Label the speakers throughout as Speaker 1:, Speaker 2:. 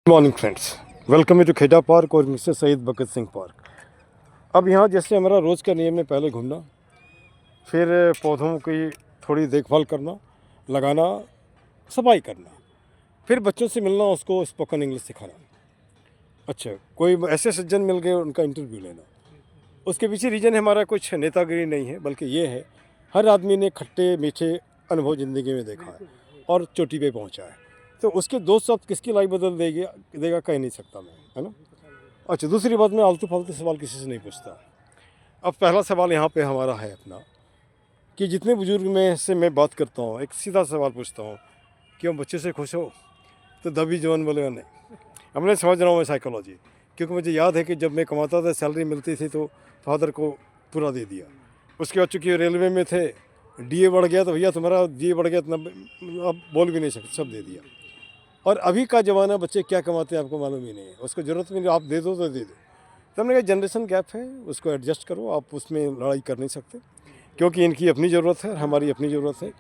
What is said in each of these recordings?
Speaker 1: Morning friends, welcome to Kheda park और mister Saeed Bhagat Singh park. अब यहाँ जैसे हमारा रोज़ का नियम है, पहले घूमना, फिर पौधों की थोड़ी देखभाल करना, लगाना, सफाई करना, फिर बच्चों से मिलना, उसको स्पोकन इंग्लिश सिखाना। अच्छा, कोई ऐसे सज्जन मिल गए, उनका इंटरव्यू लेना। उसके पीछे रीज़न हमारा कुछ नेतागिरी नहीं है, बल्कि ये है हर आदमी ने खट्टे मीठे अनुभव ज़िंदगी में देखा है और चोटी पे पहुँचा है। तो उसके दोस्त शब्द किसकी लाइफ बदल देगा कह नहीं सकता मैं, है ना। अच्छा, दूसरी बात, मैं आलतू फालतू सवाल किसी से नहीं पूछता। अब पहला सवाल यहाँ पे हमारा है अपना, कि जितने बुजुर्ग में से मैं बात करता हूँ, एक सीधा सवाल पूछता हूँ, क्यों बच्चे से खुश हो? तो दबी जवान बोलेगा नहीं। अब मैं समझ रहा हूँ मैं साइकोलॉजी, क्योंकि मुझे याद है कि जब मैं कमाता था, सैलरी मिलती थी तो फादर को पूरा दे दिया। उसके बाद चूँकि रेलवे में थे, डीए बढ़ गया तो भैया तुम्हारा डीए बढ़ गया, इतना अब बोल भी नहीं सकते, सब दे दिया। और अभी का ज़माना, बच्चे क्या कमाते हैं आपको मालूम ही नहीं है, उसको ज़रूरत भी नहीं, आप दे दो तो दे दो। तो हमने कहा जनरेशन गैप है, उसको एडजस्ट करो, आप उसमें लड़ाई कर नहीं सकते, क्योंकि इनकी अपनी ज़रूरत है, हमारी अपनी ज़रूरत है।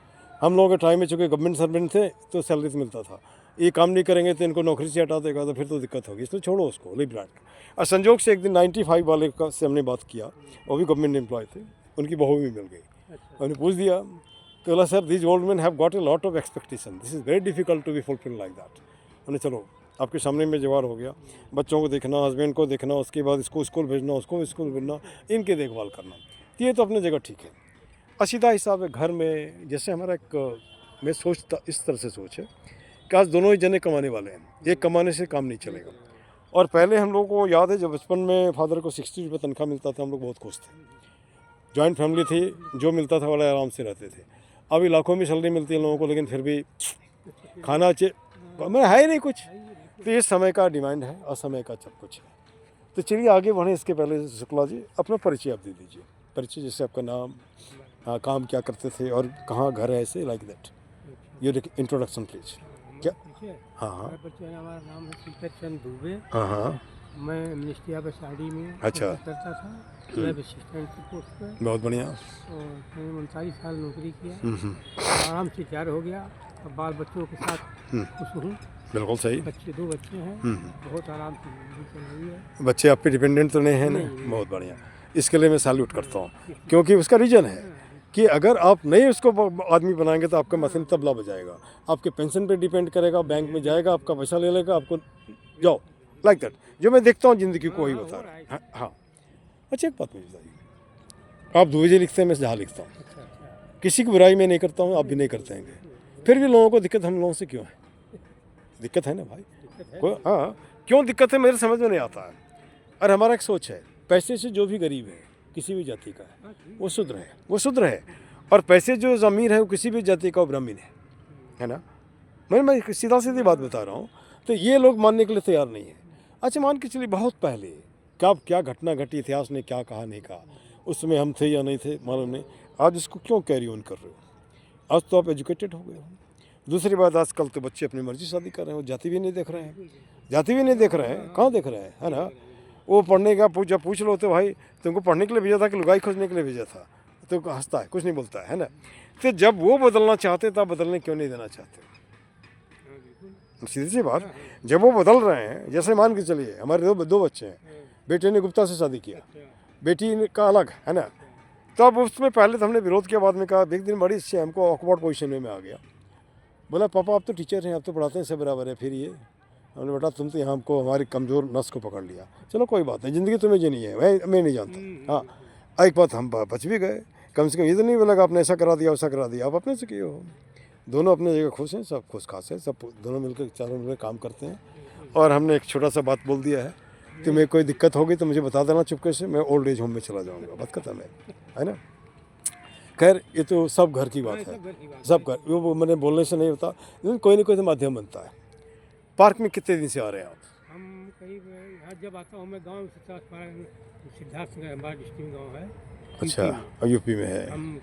Speaker 1: हम लोगों के टाइम में चूँकि गवर्नमेंट सर्वेंट थे तो सैलरी तो मिलता था, ये काम नहीं करेंगे तो इनको नौकरी से हटा देगा, तो फिर तो दिक्कत होगी, इसलिए छोड़ो उसको, लिव दैट। और संजोग से एक दिन 95 वाले का से हमने बात किया, वो भी गवर्नमेंट एम्प्लॉय थे, उनकी बहू भी मिल गई। हमने पूछ दिया तो बोला, sir this old man have got a lot of expectation, this is very difficult to be fulfil like that. हमने चलो आपके सामने में जवार हो गया, बच्चों को देखना, हस्बैंड को देखना, उसके बाद इसको स्कूल भेजना, उसको स्कूल भेजना, इनकी देखभाल करना, तो ये तो अपनी जगह ठीक है। असीधा हिसाब है घर में, जैसे हमारा एक मैं सोचता इस तरह से सोच है कि आज दोनों ही जने कमाने वाले हैं, एक कमाने से काम नहीं चलेगा। और पहले हम लोगों को याद है, जब बचपन में फादर को 60 रुपये तनख्वाह मिलता था, हम लोग बहुत खुश थे, जॉइंट फैमिली थी, जो मिलता था बड़ा आराम से रहते थे। अभी लाखों में सैलरी मिलती है लोगों को, लेकिन फिर भी खाना मैं है ही नहीं कुछ। तो ये समय का डिमांड है, असमय का सब कुछ है। तो चलिए आगे बढ़ें। इसके पहले शुक्ला जी, अपना परिचय आप दे दीजिए। परिचय जैसे आपका नाम, हाँ, काम क्या करते थे और कहाँ घर है, ऐसे like that, your introduction please. क्या? हाँ हाँ।
Speaker 2: हमारा नाम है टीचर चंद दुबे।
Speaker 1: हाँ हाँ।
Speaker 2: मैं मिनिस्ट्री ऑफ एसआरडी में
Speaker 1: अच्छा।
Speaker 2: करता था, लैब असिस्टेंट की पोस्ट पर।
Speaker 1: बहुत बढ़िया।
Speaker 2: और मैंने 39 साल नौकरी किया, आराम से रिटायर हो गया। अब बाल बच्चों के साथ खुश हूँ।
Speaker 1: बिल्कुल सही।
Speaker 2: बच्चे 2 बच्चे हैं, बहुत आराम से जिंदगी चल रही है।
Speaker 1: बच्चे आप पे डिपेंडेंट तो नहीं है ना? बहुत बढ़िया। इसके लिए मैं सैल्यूट करता हूँ, क्योंकि उसका रीज़न है कि अगर आप नहीं उसको आदमी बनाएंगे तो आपका मशीन तबला बजाएगा, आपके पेंशन पे डिपेंड करेगा, बैंक में जाएगा, आपका पैसा ले लेगा, आपको जाओ, लाइक दैट। जो मैं देखता हूँ ज़िंदगी को वही बता रहा है। हाँ हाँ। अच्छा, एक बात मुझे बताइए, आप दुबे लिखते हैं, मैं जहाँ लिखता हूँ, किसी की बुराई मैं नहीं करता हूँ, आप भी नहीं करते हैं, फिर भी लोगों को दिक्कत हम लोगों से क्यों है? दिक्कत है ना भाई, कोई, हाँ, क्यों दिक्कत है मेरे समझ में नहीं आता है। और हमारा एक सोच है, पैसे से जो भी गरीब है, किसी भी जाति का है, वो शुद्र है, वो शुद्र है। और पैसे जो अमीर है, वो किसी भी जाति का, वो ब्राह्मण है ना। मैं सीधा सीधी बात बता रहा हूँ, तो ये लोग मानने के लिए तैयार नहीं है। अच्छा, मान के चलिए बहुत पहले क्या घटना घटी, इतिहास ने क्या कहा नहीं कहा, उसमें हम थे या नहीं थे मालूम नहीं। आज इसको क्यों कैरी ऑन कर रहे हो? आज तो आप एजुकेटेड हो गए हो। दूसरी बात, आजकल तो बच्चे अपनी मर्जी शादी कर रहे हैं, वो जाति भी नहीं देख रहे हैं, जाति भी नहीं देख रहे हैं, कहाँ देख रहे हैं, है ना। वो पढ़ने का पूछ लो तो भाई तुमको पढ़ने के लिए भेजा था कि लुगाई खोजने के लिए भेजा था, तो हंसता है, कुछ नहीं बोलता है ना। तो जब वो बदलना चाहते तब बदलने क्यों नहीं देना चाहते? सीधी सी बात, जब वो बदल रहे हैं, जैसे मान के चलिए हमारे दो बच्चे हैं, बेटे ने गुप्ता से शादी किया, बेटी का अलग, है ना। तो अब उसमें पहले तो हमने विरोध किया, बाद में कहा, एक दिन बड़ी इससे हमको ऑकवर्ड पोजिशन में आ गया। बोला, पापा आप तो टीचर हैं, आप तो पढ़ाते हैं, सब बराबर है, फिर ये। हमने, बेटा तुम तो यहाँ हमको हमारी कमज़ोर नस को पकड़ लिया, चलो कोई बात नहीं, ज़िंदगी तुम्हें जीनी है, मैं नहीं जानता। हाँ, एक बात हम बच भी गए, कम से कम ये तो नहीं बोला आपने ऐसा करा दिया, वैसा करा दिया, आप अपने से किए हो। दोनों अपने जगह खुश हैं, सब खुश खास है, सब दोनों मिलकर चारों मिलकर काम करते हैं। और हमने एक छोटा सा बात बोल दिया है, तुम्हें कोई दिक्कत होगी तो मुझे बता देना चुपके से, मैं ओल्ड एज होम में चला जाऊँगा, बात खत्म है ना। खैर, ये तो सब घर की बात है, सब घर, वो मैंने बोलने से नहीं होता, लेकिन कोई ना कोई तो माध्यम बनता है। पार्क में कितने दिन से आ रहे हैं आप?
Speaker 2: हम करीब यहाँ जब आता हूँ मैं गाँव से 10-12 सिद्धार्थ नगर हमारा डिस्ट्रिक्ट गाँव है।
Speaker 1: अच्छा, यूपी में है।
Speaker 2: हम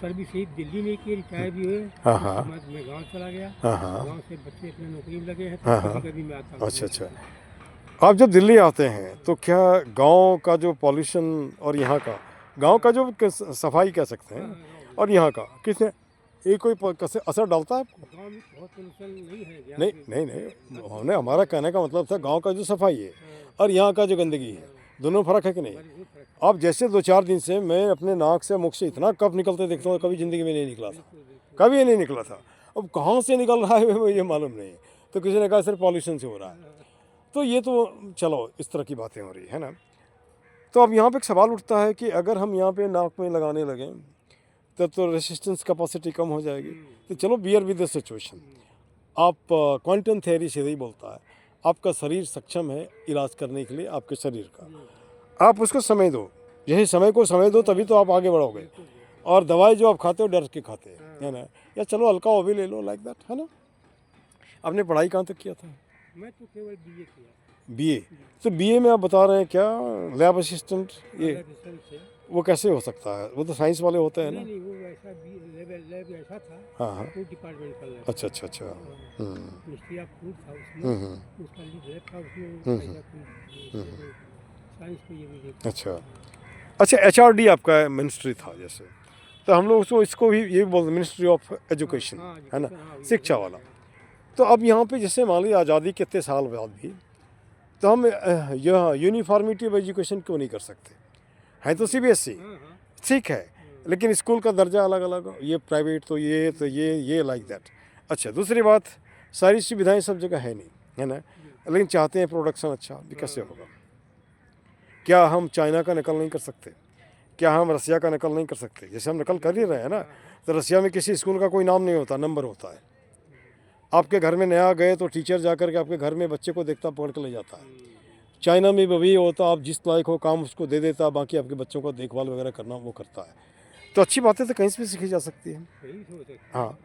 Speaker 2: सर्विस ही दिल्ली में की, रिटायर भी हुए।
Speaker 1: हाँ हाँ।
Speaker 2: मैं गाँव चला गया।
Speaker 1: हाँ हाँ।
Speaker 2: गाँव से बच्चे अपने नौकरी में लगे हैं,
Speaker 1: हाँ
Speaker 2: तो
Speaker 1: हाँ।
Speaker 2: कभी मैं आता हूँ।
Speaker 1: अच्छा अच्छा। आप जब दिल्ली आते हैं तो क्या गांव का जो पॉल्यूशन और यहाँ का, गांव का जो सफाई कह सकते हैं, और यहाँ का कितने ये कोई कैसे असर डालता है आपको?
Speaker 2: गाँव में बहुत पोल्यूशन नहीं है यहाँ
Speaker 1: नहीं
Speaker 2: पे।
Speaker 1: नहीं नहीं, हमने हमारा कहने का मतलब था गांव का जो सफाई है और यहाँ का जो गंदगी है, दोनों फर्क है कि नहीं?
Speaker 2: बहुत फर्क
Speaker 1: अब जैसे 2-4 दिन से मैं अपने नाक से मुख से इतना कफ निकलते देखता हूँ, कभी ज़िंदगी में नहीं निकला था, कभी नहीं निकला था। अब कहाँ से निकल रहा है मुझे मालूम नहीं। तो किसी ने कहा सिर्फ पॉल्यूशन से हो रहा है। तो ये तो चलो इस तरह की बातें हो रही है ना। तो अब यहाँ पे एक सवाल उठता है कि अगर हम यहाँ पे नाक में लगाने लगें तब तो रेसिस्टेंस कैपेसिटी कम हो जाएगी। तो चलो बियर विद द सिचुएशन। आप क्वांटम थ्योरी सीधे ही बोलता है आपका शरीर सक्षम है इलाज करने के लिए आपके शरीर का, आप उसको समय दो, यही समय को समय दो तभी तो आप आगे बढ़ोगे। और दवाई जो आप खाते हो डर के खाते हैं, है ना, या चलो हल्का वो भी ले लो लाइक दैट, है ना। आपने पढ़ाई कहाँ तक किया था?
Speaker 2: मैं तो केवल बीए किया।
Speaker 1: बीए। तो बीए में आप बता रहे हैं क्या लैब असिस्टेंट, ये
Speaker 2: रिजल्ट से
Speaker 1: वो कैसे हो सकता है? वो तो साइंस वाले होते हैं ना।
Speaker 2: नहीं वो ऐसा लैब ऐसा था,
Speaker 1: हाँ हाँ,
Speaker 2: फूड डिपार्टमेंट का लैब।
Speaker 1: अच्छा अच्छा अच्छा।
Speaker 2: मिनिस्ट्री ऑफ फूड था उसमें, उसका लैब था उसमें। साइंस को ये भी देखा।
Speaker 1: अच्छा अच्छा, एचआरडी आपका मिनिस्ट्री था जैसे, तो हम लोग उसको इसको भी ये बोलते मिनिस्ट्री ऑफ एजुकेशन, है ना, शिक्षा वाला। तो अब यहाँ पे जैसे मान लीजिए आज़ादी के इतने साल बाद भी तो हम यह यूनिफॉर्मिटी ऑफ एजुकेशन क्यों नहीं कर सकते? है तो सीबीएसई, ठीक है, लेकिन स्कूल का दर्जा अलग अलग, ये प्राइवेट तो ये लाइक दैट। अच्छा, दूसरी बात, सारी सुविधाएं सब जगह है नहीं, है ना, लेकिन चाहते हैं प्रोडक्शन अच्छा, भी कैसे होगा? क्या हम चाइना का नकल नहीं कर सकते? क्या हम रसिया का नकल नहीं कर सकते? जैसे हम नकल कर ही रहे हैं ना। तो रसिया में किसी स्कूल का कोई नाम नहीं होता, नंबर होता है। आपके घर में नया गए तो टीचर जाकर के आपके घर में बच्चे को देखता पकड़ के ले जाता है। चाइना में भी वही होता, आप जिस लायक हो काम उसको दे देता, बाकी आपके बच्चों को देखभाल वगैरह करना वो करता है। तो अच्छी बातें तो कहीं से भी सीखी जा सकती है। हाँ,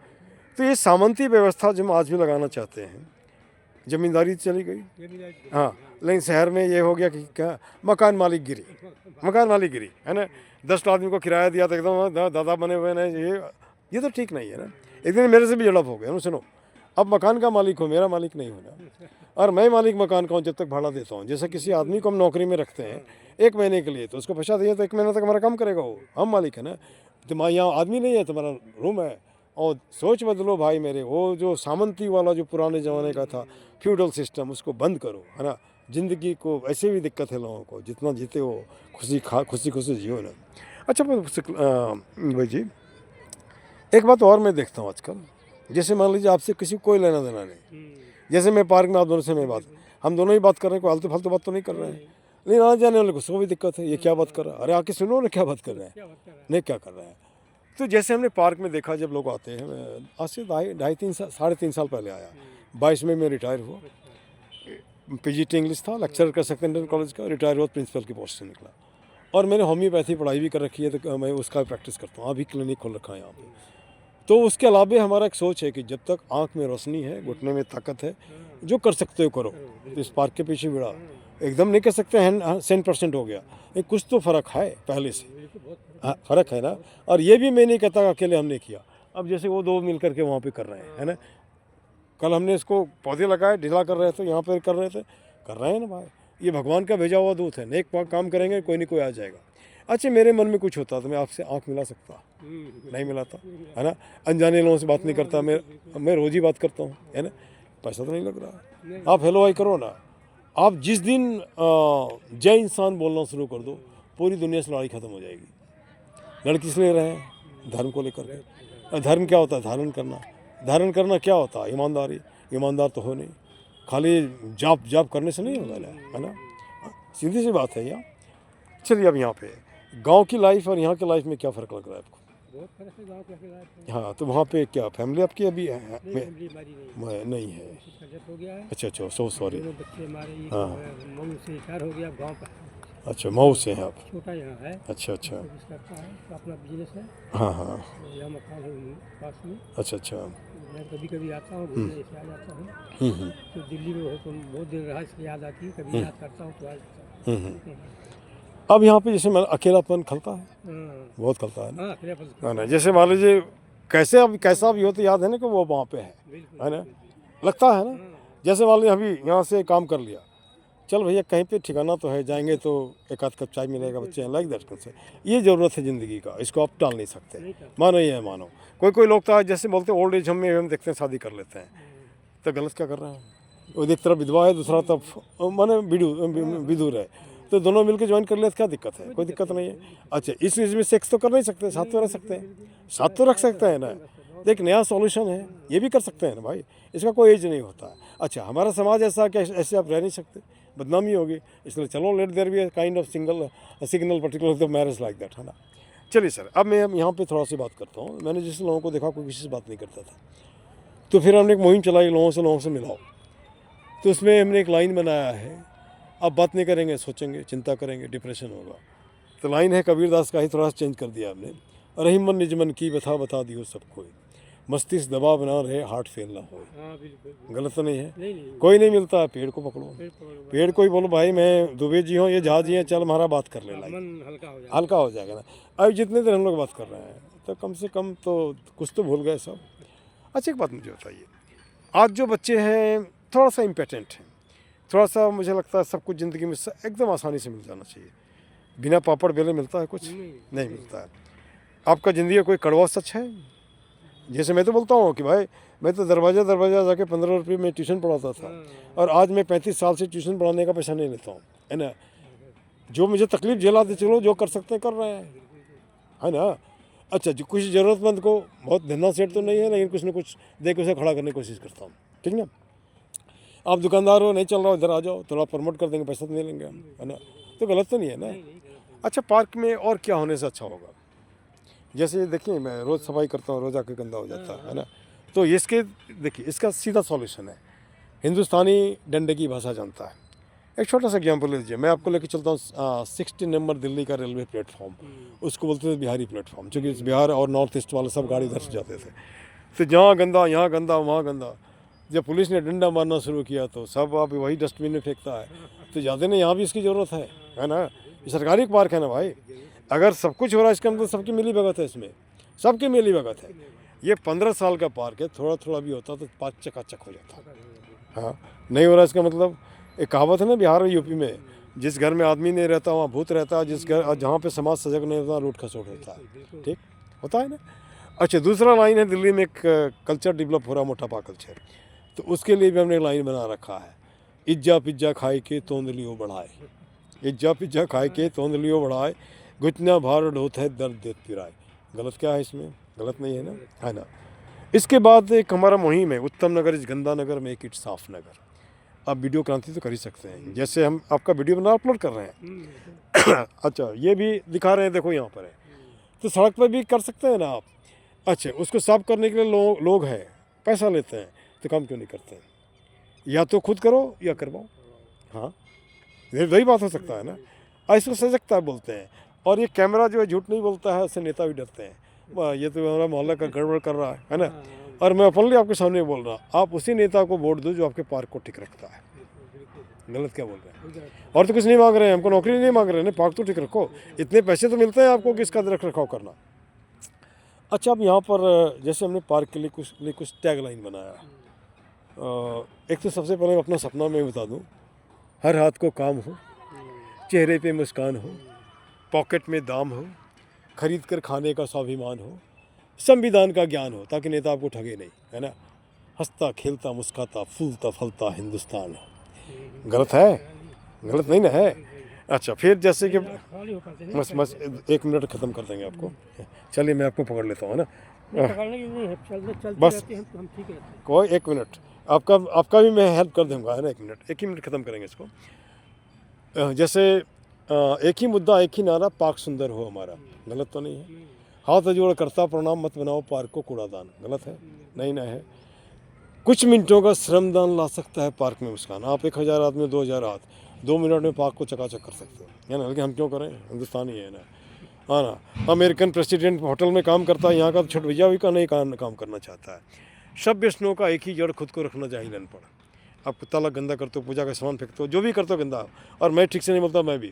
Speaker 1: तो ये सामंती व्यवस्था जो हम आज भी लगाना चाहते हैं, ज़मींदारी चली गई, हाँ, लेकिन शहर में ये हो गया कि क्या मकान मालिक गिरी, है ना। 10 आदमी को किराया दिया तो एकदम दादा बने हुए हैं, ये तो ठीक नहीं है ना। एक दिन मेरे से भी झड़प हो गया, सुनो, अब मकान का मालिक हो, मेरा मालिक नहीं होना, और मैं मालिक मकान का हूँ जब तक भाड़ा देता हूँ। जैसे किसी आदमी को हम नौकरी में रखते हैं 1 महीने के लिए, तो उसको पैसा दिए तो 1 महीना तक हमारा काम करेगा वो, हम मालिक है ना। तुम्हारा यहाँ आदमी नहीं है, तुम्हारा रूम है। और सोच बदलो भाई मेरे, वो जो सामंती वाला जो पुराने ज़माने का था फ्यूडल सिस्टम, उसको बंद करो, है ना। ज़िंदगी को ऐसे भी दिक्कत है लोगों को, जितना जीते हो खुशी जियो ना। अच्छा भाई जी, एक बात और मैं देखता हूँ आजकल, जैसे मान लीजिए आपसे किसी को कोई लेना देना नहीं, जैसे मैं पार्क में आप दोनों से मैं बात, हम दोनों ही बात कर रहे हैं, कोई आलतू फालतू बात तो नहीं कर रहे हैं, लेकिन आने जाने वाले को सो भी दिक्कत है, ये क्या बात कर रहा है, अरे आके सुनो ना क्या बात कर रहे हैं, नहीं क्या कर रहे हैं। तो जैसे हमने पार्क में देखा जब लोग आते हैं, आज से 3.5 साल पहले आया, 22 में मैं रिटायर हुआ, पीजीटी इंग्लिश था, लेक्चरर का सेकेंडरी कॉलेज का, रिटायर हुआ प्रिंसिपल की पोस्ट से निकला। और मैंने होम्योपैथी पढ़ाई भी कर रखी है, तो मैं उसका प्रैक्टिस करता हूँ, अभी क्लिनिक खोल रखा है यहाँ पे। तो उसके अलावा हमारा एक सोच है कि जब तक आँख में रोशनी है, घुटने में ताकत है, जो कर सकते हो करो। तो इस पार्क के पीछे भिड़ा, एकदम नहीं कह सकते हैं 100% हो गया, ये कुछ तो फ़र्क है पहले से, हाँ फ़र्क है ना। और ये भी मैं नहीं कहता अकेले हमने किया, अब जैसे वो 2 मिल करके वहाँ पे कर रहे हैं, है ना। कल हमने इसको पौधे लगाए, ढीला कर रहे थे, यहाँ पर कर रहे हैं ना भाई, ये भगवान का भेजा हुआ दूत है, नेक काम करेंगे कोई नहीं कोई आ जाएगा। अच्छा, मेरे मन में कुछ होता तो मैं आपसे आँख मिला सकता, नहीं मिलाता, है ना। अनजाने लोगों से बात नहीं करता, मैं रोज़ ही बात करता हूँ, है ना। पैसा तो नहीं लग रहा, आप हेलो हाई करो ना। आप जिस दिन जय इंसान बोलना शुरू कर दो, पूरी दुनिया से लड़ाई ख़त्म हो जाएगी। लड़ किस लिए रहे हैं? धर्म को लेकर के। धर्म क्या होता है? धारण करना क्या होता है? ईमानदारी। ईमानदार तो हो नहीं, खाली जाप करने से नहीं होगा ना, है ना। सीधी सी बात है यार। चलिए, अब यहाँ पे गांव की लाइफ और यहाँ की लाइफ में क्या फ़र्क लग रहा है आपको?
Speaker 2: बहुत फर्क है गाँव के।
Speaker 1: हाँ, तो वहाँ पे क्या फैमिली आपकी अभी है?
Speaker 2: फैमिली हमारी
Speaker 1: नहीं है।
Speaker 2: हो गया है।
Speaker 1: अच्छा, सो सॉरी।
Speaker 2: दोनों बच्चे हमारे,
Speaker 1: हाँ।
Speaker 2: मऊ से रिटायर हो गया, गाँव का
Speaker 1: अच्छा, मऊ से हैं आप?
Speaker 2: छोटा यहाँ है।
Speaker 1: अच्छा,
Speaker 2: सर्विस करता है, तो अपना बिजनेस है।
Speaker 1: हाँ हाँ,
Speaker 2: यहाँ मकान है पास में।
Speaker 1: अच्छा,
Speaker 2: मैं कभी आता हूँ, घूमने से आ जाता हूँ। तो दिल्ली में हो तो बहुत देर रहा, इसलिए याद आती है, कभी याद करता हूँ तो आ जाता हूँ।
Speaker 1: अब यहाँ पे जैसे अकेलापन खलता है, बहुत खलता है ना। ना जैसे मान लीजिए कैसा भी हो तो याद है ना कि वो वहाँ पे है ना, लगता है ना। जैसे मान लीजिए अभी यहाँ से काम कर लिया चल भैया कहीं पे ठिकाना तो है, जाएंगे तो एक आध कप चाय मिलेगा, बच्चे हैं लाइक दैट से। ये ज़रूरत है ज़िंदगी का, इसको आप टाल नहीं सकते।
Speaker 2: नहीं टाल
Speaker 1: मानो ये है मानो, कोई लोग तो आज जैसे बोलते हैं ओल्ड एज हम में हम देखते हैं शादी कर लेते हैं, तो गलत क्या कर रहे हैं। वो एक तरफ विधवा है, दूसरा तरफ माने विधुर है, तो दोनों मिलकर ज्वाइन कर ले तो क्या दिक्कत है, कोई दिक्कत नहीं है। अच्छा इस एज में सेक्स तो कर नहीं सकते, साथ तो रह सकते हैं, साथ तो रख सकते हैं ना, तो एक नया सॉल्यूशन है, ये भी कर सकते हैं ना भाई, इसका कोई एज नहीं होता है। अच्छा हमारा समाज ऐसा कि ऐसे आप रह नहीं सकते, बदनामी होगी, इसलिए चलो let there be kind of signal particular the marriage like that, है ना। चलिए सर, अब मैं यहाँ पे थोड़ा सी बात करता हूँ। मैंने जिस लोगों को देखा कोई किसी से बात नहीं करता था, तो फिर हमने एक मुहिम चलाई, लोगों से मिलाओ। तो उसमें हमने एक लाइन बनाया है, अब बात नहीं करेंगे सोचेंगे चिंता करेंगे डिप्रेशन होगा। तो लाइन है कबीरदास का ही, थोड़ा सा चेंज कर दिया हमने। रही मन निज मन की बता दियो सब कोई, मस्तिष्क दबाव ना रहे हार्ट फेल ना हो।
Speaker 2: हाँ बिल्कुल।
Speaker 1: गलत तो नहीं है,
Speaker 2: नहीं
Speaker 1: कोई नहीं मिलता है, पेड़ को पकड़ो,
Speaker 2: पेड़ पकड़ो,
Speaker 1: पेड़ को ही बोलो भाई मैं दुबे जी हूँ, ये जहाज जी हैं, चल हमारा बात कर ले, लाइक
Speaker 2: मन हल्का हो जाए।
Speaker 1: हल्का हो जाएगा ना। अब जितने देर हम लोग बात कर रहे हैं तो कम से कम तो कुछ तो भूल गए सब। अच्छा एक बात मुझे बताइए, आज जो बच्चे हैं थोड़ा सा इम्पेटेंट हैं, थोड़ा सा मुझे लगता है सब कुछ ज़िंदगी में एकदम आसानी से मिल जाना चाहिए, बिना पापड़ बेले मिलता है कुछ नहीं मिलता है। आपका ज़िंदगी का कोई कड़वा सच है? जैसे मैं तो बोलता हूँ कि भाई मैं तो दरवाज़ा जाके 15 रुपये में ट्यूशन पढ़ाता था, और आज मैं 35 साल से ट्यूशन पढ़ाने का पैसा नहीं लेता हूँ, है ना। जो मुझे तकलीफ झेलाते चलो, जो कर सकते हैं कर रहे हैं, है ना। अच्छा जो कुछ ज़रूरतमंद को बहुत धंधा सेट तो नहीं है, लेकिन कुछ ना कुछ दे के उसे खड़ा करने की कोशिश करता हूँ, ठीक ना। आप दुकानदार हो, नहीं चल रहा हो, इधर आ जाओ, थोड़ा प्रमोट कर देंगे, पैसा तो नहीं लेंगे हम, है ना। तो गलत तो नहीं है ना। अच्छा पार्क में और क्या होने से अच्छा होगा? जैसे देखिए मैं रोज़ सफाई करता हूँ, रोज़ आके गंदा हो जाता है ना। तो इसके देखिए इसका सीधा सॉल्यूशन है, हिंदुस्तानी डंडे की भाषा जानता है। एक छोटा सा एग्जाम्पल लीजिए, मैं आपको लेके चलता हूँ 60 नंबर दिल्ली का रेलवे प्लेटफॉर्म, उसको बोलते थे बिहारी प्लेटफॉर्म, क्योंकि इस बिहार और नॉर्थ ईस्ट वाले सब गाड़ी इधर से जाते थे। तो जहाँ गंदा यहाँ गंदा वहाँ गंदा, जब पुलिस ने डंडा मारना शुरू किया तो सब आप वही डस्टबिन में फेंकता है, तो ज़्यादा नहीं, यहाँ भी इसकी ज़रूरत है ना। ये सरकारी पार्क है ना भाई, अगर सब कुछ हो रहा है इसका मतलब सबकी मिली भगत है, इसमें सबकी मिली भगत है। ये 15 साल का पार्क है, थोड़ा थोड़ा भी होता तो पार्क चकाचक हो जाता। हाँ नहीं हो रहा इसका मतलब, एक कहावत है ना बिहार और यूपी में, जिस घर में आदमी नहीं रहता वहाँ भूत रहता है, जिस घर जहाँ पे समाज सजग नहीं होता लूट खसोट होता है, ठीक होता है ना। अच्छा दूसरा लाइन है, दिल्ली में एक कल्चर डेवलप हो रहा, मोटापा कल्चर, तो उसके लिए भी हमने एक लाइन बना रखा है, इज्जा पिज्जा खाए के तोंदलियों बढ़ाए, इज्जा पिज्जा खाए के तोंदलियों बढ़ाए, घुटना भार ढोत है दर्द देत पिराए। गलत क्या है इसमें? गलत नहीं है ना, है ना। इसके बाद एक हमारा मुहिम है, उत्तम नगर इस गंदा नगर में एक इट साफ नगर। आप वीडियो क्रांति तो कर ही सकते हैं, जैसे हम आपका वीडियो बना अपलोड कर रहे हैं अच्छा ये भी दिखा रहे हैं, देखो यहाँ पर है, तो सड़क पर भी कर सकते हैं ना आप। अच्छा उसको साफ करने के लिए लोग हैं, पैसा लेते हैं, तो काम क्यों नहीं करते हैं? या तो खुद करो या करवाओ, हाँ ये वही बात हो सकता है ना। इसको सजगता बोलते हैं। और ये कैमरा जो है झूठ नहीं बोलता है, उससे नेता भी डरते हैं, वाह ये तो हमारा मोहल्ला का गड़बड़ कर रहा है ना। और मैं ओपनली आपके सामने बोल रहा, आप उसी नेता को वोट दो जो आपके पार्क को ठीक रखता है। गलत क्या बोल रहे हैं? और तो कुछ नहीं मांग रहे हैं, हमको नौकरी नहीं मांग रहे हैं, पार्क तो ठीक रखो, इतने पैसे तो मिलते हैं आपको कि इसका रख रखाव करना। अच्छा अब यहाँ पर जैसे हमने पार्क के लिए कुछ टैग लाइन बनाया। एक तो सबसे पहले अपना सपना मैं बता दूँ, हर हाथ को काम हो, चेहरे पे मुस्कान हो, पॉकेट में दाम हो, खरीद कर खाने का स्वाभिमान हो, संविधान का ज्ञान हो, ताकि नेता आपको ठगे नहीं, है ना। हंसता खेलता मुस्काता फूलता फलता हिंदुस्तान हो। गलत है? गलत नहीं ना है। अच्छा फिर जैसे कि बस 1 मिनट ख़त्म कर देंगे आपको, चलिए मैं आपको पकड़ लेता हूँ, है ना। बस कोई 1 मिनट आपका भी मैं हेल्प कर दूँगा, है ना। 1 मिनट, 1 ही मिनट ख़त्म करेंगे इसको। जैसे एक ही मुद्दा एक ही नारा, पार्क सुंदर हो हमारा। गलत तो नहीं है। हाथ जोड़ करता प्रणाम, मत बनाओ पार्क को कूड़ादान। गलत है? नहीं ना है। कुछ मिनटों का श्रमदान ला सकता है पार्क में मुस्कान। आप 1000 आदमी 2000 हाथ 2 मिनट में पार्क को चकाचक कर सकते हो, है ना। लेकिन हम क्यों करें, हिंदुस्तानी है ना, हाँ ना। अमेरिकन प्रेसिडेंट होटल में काम करता है, यहाँ का तो छोट भैया भी का नहीं काम करना चाहता है। सभ्य स्नो का एक ही जड़, खुद को रखना चाहिए अनपढ़। आप ताला गंदा करते हो, पूजा का सामान फेंकते हो, जो भी करते हो गंदा, और मैं ठीक से नहीं बोलता, मैं भी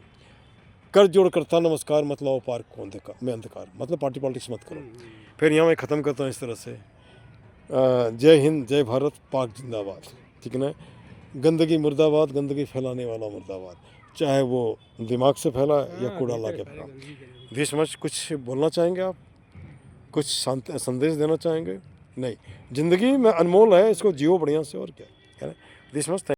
Speaker 1: कर जोड़ करता नमस्कार, मत लाओ पार्क को अंधकार, मतलब पार्टी पॉलिटिक्स मत करो। फिर यहाँ मैं ख़त्म करता हूँ इस तरह से, जय हिंद जय भारत, पाक जिंदाबाद, ठीक है ना। गंदगी मुर्दाबाद, गंदगी फैलाने वाला मुर्दाबाद, चाहे वो दिमाग से फैला या कूड़ा ला के फैला। दिस मच कुछ बोलना चाहेंगे आप, कुछ संदेश देना चाहेंगे? नहीं, ज़िंदगी में अनमोल है, इसको जियो बढ़िया से, और क्या है ना। This much.